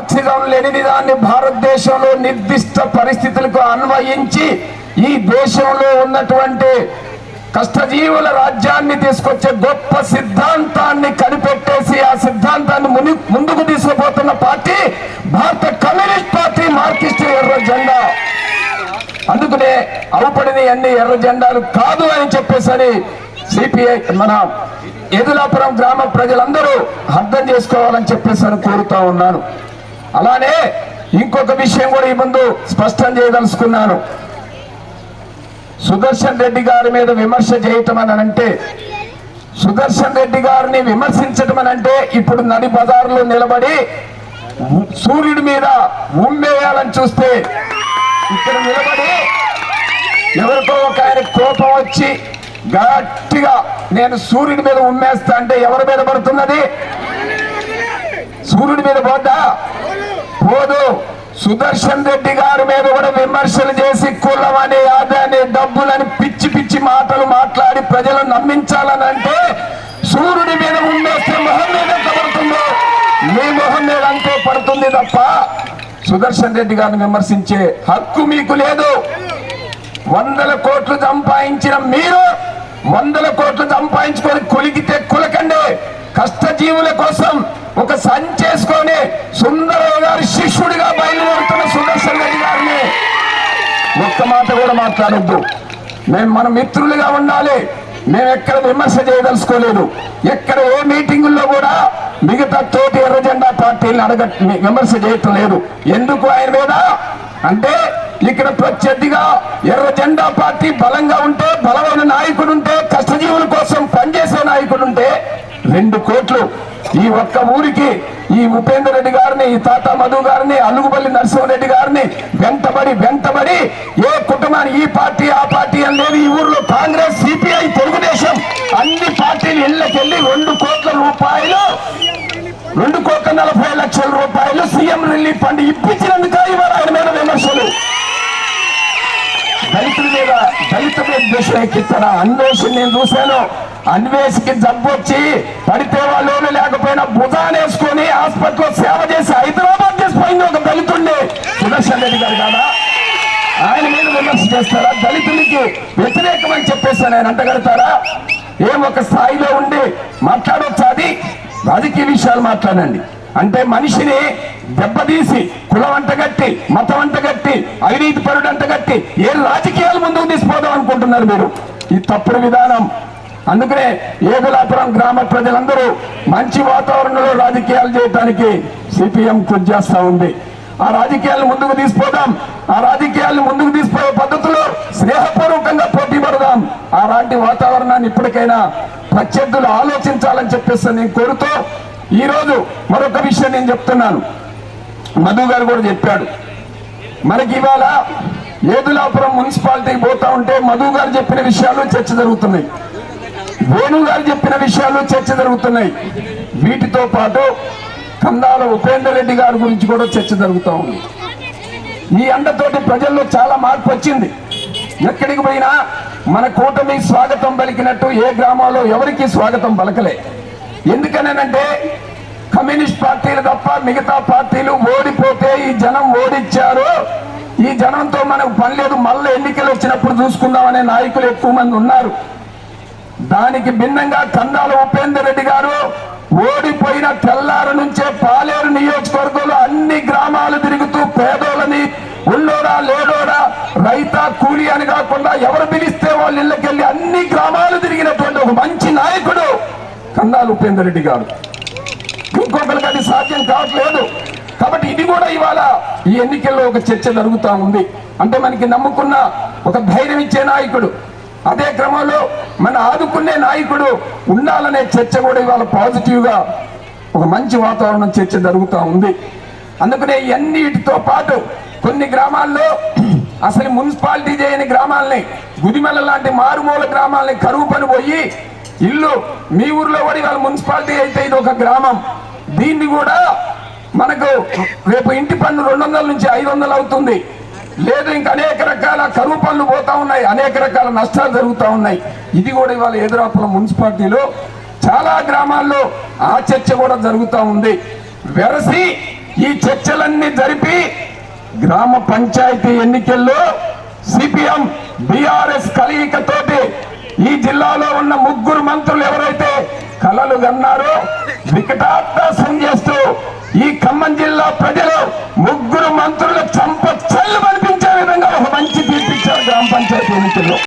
Marxism లెనినిజాన్ని భారతదేశంలో నిర్దిష్ట పరిస్థితులకు అన్వయించి ఈ దేశంలో ఉన్నటువంటి కష్టజీవుల రాజ్యాన్ని తీసుకొచ్చే గొప్ప సిద్ధాంతాన్ని కనిపెట్టేసి ఆ సిద్ధాంతాన్ని ముందుకు తీసుకుపోతున్న పార్టీ భారత కమ్యూనిస్ట్ పార్టీ, మార్క్సిస్ట్ ఎర్ర జెండా. అందుకనే అవుపడిన అన్ని ఎర్ర జెండాలు కాదు అని చెప్పేసి సిపిఐ మన ఎదులాపురం గ్రామ ప్రజలందరూ అర్థం చేసుకోవాలని చెప్పేసి కోరుతా ఉన్నాను. అలానే ఇంకొక విషయం కూడా ఈ ముందు స్పష్టం చేయదలుచుకున్నాను. సుదర్శన్ రెడ్డి గారి మీద విమర్శ చేయటం అని అంటే, సుదర్శన్ రెడ్డి గారిని విమర్శించటం అని అంటే ఇప్పుడు నడి బజార్లో నిలబడి సూర్యుడి మీద ఉమ్మేయాలని చూస్తే ఇక్కడ నిలబడి ఎవరికో ఒక ఆయన కోపం వచ్చి గట్టిగా నేను సూర్యుడి మీద ఉమ్మేస్తా అంటే ఎవరి మీద పడుతున్నది? సూర్యుడి మీద పోద్దా? పోదు. సుదర్శన్ రెడ్డి గారి మీద కూడా విమర్శలు చేసి కులమని అదని డబ్బులని పిచ్చి పిచ్చి మాటలు మాట్లాడి ప్రజలను నమ్మించాలని అంటే సూర్యుడి మీద ఉమ్మేస్తే మొహం మీద ఎంత పడుతుందో మీ మొహం మీద అంతే పడుతుంది తప్ప సుదర్శన్ రెడ్డి గారిని విమర్శించే హక్కు మీకు లేదు. 100 కోట్లు సంపాదించిన మీరు 100 కోట్లు సంపాదించుకొని కొలిగితే కులకండి. కష్టజీవుల కోసం ఒక సంచేసుకొని సుందరరావు గారి శిష్యుడిగా బయలుదేరుతున్న సుదర్శన్ రెడ్డి గారిని ఒక్క మాట కూడా మాట్లాడొద్దు. మన మిత్రులుగా ఉండాలి. మేము ఎక్కడ విమర్శ చేయదలుచుకోలేదు. ఎక్కడ ఏ మీటింగుల్లో కూడా మిగతా తోటి ఎర్ర జెండా పార్టీలను విమర్శ చేయటం లేదు. ఎందుకు ఆయన మీద అంటే ఇక్కడ ప్రత్యర్థిగా ఎర్ర జెండా పార్టీ బలంగా ఉంటే, బలమైన నాయకుడు ఉంటే, కష్టజీవుల కోసం పనిచేసే నాయకుడు ఉంటే 2 కోట్లు ఈ ఒక్క ఊరికి ఈ ఉపేందర్ రెడ్డి గారిని, ఈ తాతా మధు గారిని, అలుగుబల్లి నరసింహారెడ్డి గారిని వెంటబడి ఏ కుటుంబాన్ని ఈ పార్టీ ఆ పార్టీ అని లేదు. ఈ ఊర్లో కాంగ్రెస్, సిపిఐ, తెలుగుదేశం అన్ని పార్టీలు ఇళ్లకెళ్లి 2 కోట్ల రూపాయలు 2,40,00,000 రూపాయలు సీఎం రిలీఫ్ ఫండ్ ఇప్పించినందుక ఇవాళ ఆయన మీద విమర్శలు. దళిత మీద దేశం ఎక్కిస్తారా? అన్వేషణ నేను చూశాను. అన్వేషకి జబ్బు వచ్చి పడితే వాళ్ళు లేకపోయినా భుజానేసుకొని హాస్పిటల్లో సేవ చేసి హైదరాబాద్ చేసిపోయింది ఒక దళితుడిని. సుదర్శన్ రెడ్డి గారు కాదా? ఆయన మీద విమర్శ చేస్తారా? దళితులకి వ్యతిరేకమని చెప్పేసి ఆయన అంటగడతారా? ఒక స్థాయిలో ఉండి మాట్లాడొచ్చు. అది రాజకీయ విషయాలు మాట్లాడండి. అంటే మనిషిని దెబ్బతీసి కులం అంటగట్టి, మతం అంటగట్టి, అవినీతి పరుడు అంటగట్టి ఏ రాజకీయాలు ముందుకు తీసిపోదాం అనుకుంటున్నారు మీరు? ఈ తప్పుడు విధానం. అందుకనే ఏగులాపురం గ్రామ ప్రజలందరూ మంచి వాతావరణంలో రాజకీయాలు చేయడానికి సిపిఎం కృషి చేస్తా ఉంది. ఆ రాజకీయాలను ముందుకు తీసిపోదాం. ఆ రాజకీయాలను ముందుకు తీసిపోయే పద్ధతిలో స్నేహపూర్వకంగా పోటీ పడదాం. అలాంటి వాతావరణాన్ని ఇప్పటికైనా ప్రత్యర్థులు ఆలోచించాలని చెప్పేసి నేను కోరుతూ ఈరోజు మరొక విషయం నేను చెప్తున్నాను. మధు గారు కూడా చెప్పాడు. మనకి ఇవాళ ఏదులాపురం మున్సిపాలిటీకి పోతా ఉంటే మధు గారు చెప్పిన విషయాలు చర్చ జరుగుతున్నాయి, వేణు గారు చెప్పిన విషయాలు చర్చ జరుగుతున్నాయి. వీటితో పాటు కందాల ఉపేందర్ రెడ్డి గారి గురించి కూడా చర్చ జరుగుతూ ఉంది. ఈ అండతోటి ప్రజల్లో చాలా మార్పు వచ్చింది. ఎక్కడికి పోయినా మన కూటమి స్వాగతం పలికినట్టు ఏ గ్రామంలో ఎవరికి స్వాగతం పలకలే. ఎందుకనంటే కమ్యూనిస్ట్ పార్టీలు తప్ప మిగతా పార్టీలు ఓడిపోతే ఈ జనం ఓడిచ్చారు, ఈ జనంతో మనకు పని లేదు, మళ్ళీ ఎన్నికలు వచ్చినప్పుడు చూసుకుందామనే నాయకులు ఎక్కువ మంది ఉన్నారు. దానికి భిన్నంగా కందాల ఉపేందర్ రెడ్డి గారు ఓడిపోయిన తెల్లారు నుంచే పాలేరు నియోజకవర్గంలో అన్ని గ్రామాలు తిరుగుతూ పేదోళ్ళని ఉన్నోడా లేడోడా రైతా కూలి అని కాకుండా ఎవరు పిలిస్తే వాళ్ళ ఇళ్ళకెళ్ళి అన్ని గ్రామాలు తిరిగినటువంటి ఒక మంచి నాయకుడు కందాల ఉపేందర్ రెడ్డి గారు. ఇంకొకరికి అది సాధ్యం కావట్లేదు. కాబట్టి ఇది కూడా ఇవాళ ఈ ఎన్నికల్లో ఒక చర్చ జరుగుతూ ఉంది. అంటే మనకి నమ్ముకున్న ఒక ధైర్యం ఇచ్చే నాయకుడు, అదే క్రమంలో మన ఆదుకునే నాయకుడు ఉండాలనే చర్చ కూడా ఇవాళ పాజిటివ్ గా ఒక మంచి వాతావరణం చర్చ జరుగుతూ ఉంది. అందుకనే ఇవన్నిటితో పాటు కొన్ని గ్రామాల్లో అసలు మున్సిపాలిటీ చేయని గ్రామాలని, గుదిమెల లాంటి మారుమూల గ్రామాలని కరువు పని పోయి ఇల్లు మీ ఊర్లో కూడా ఇవాళ మున్సిపాలిటీ అయితే ఇది ఒక గ్రామం. దీన్ని కూడా మనకు రేపు ఇంటి పన్ను 200 నుంచి 500 అవుతుంది. లేదు ఇంకా అనేక రకాల కరువు పనులు పోతా ఉన్నాయి, అనేక రకాల నష్టాలు జరుగుతూ ఉన్నాయి. ఇది కూడా ఇవాళ ఎదురాపురం మున్సిపాలిటీలో చాలా గ్రామాల్లో ఆ చర్చ కూడా జరుగుతూ ఉంది. వెరసి ఈ చర్చల గ్రామ పంచాయతీ ఎన్నికల్లో సిపిఎం బీఆర్ఎస్ కలయికతోటి ఈ జిల్లాలో ఉన్న ముగ్గురు మంత్రులు ఎవరైతే కలలు కన్నారో వికటాత్మసం చేస్తూ ఈ ఖమ్మం జిల్లా ప్రజలు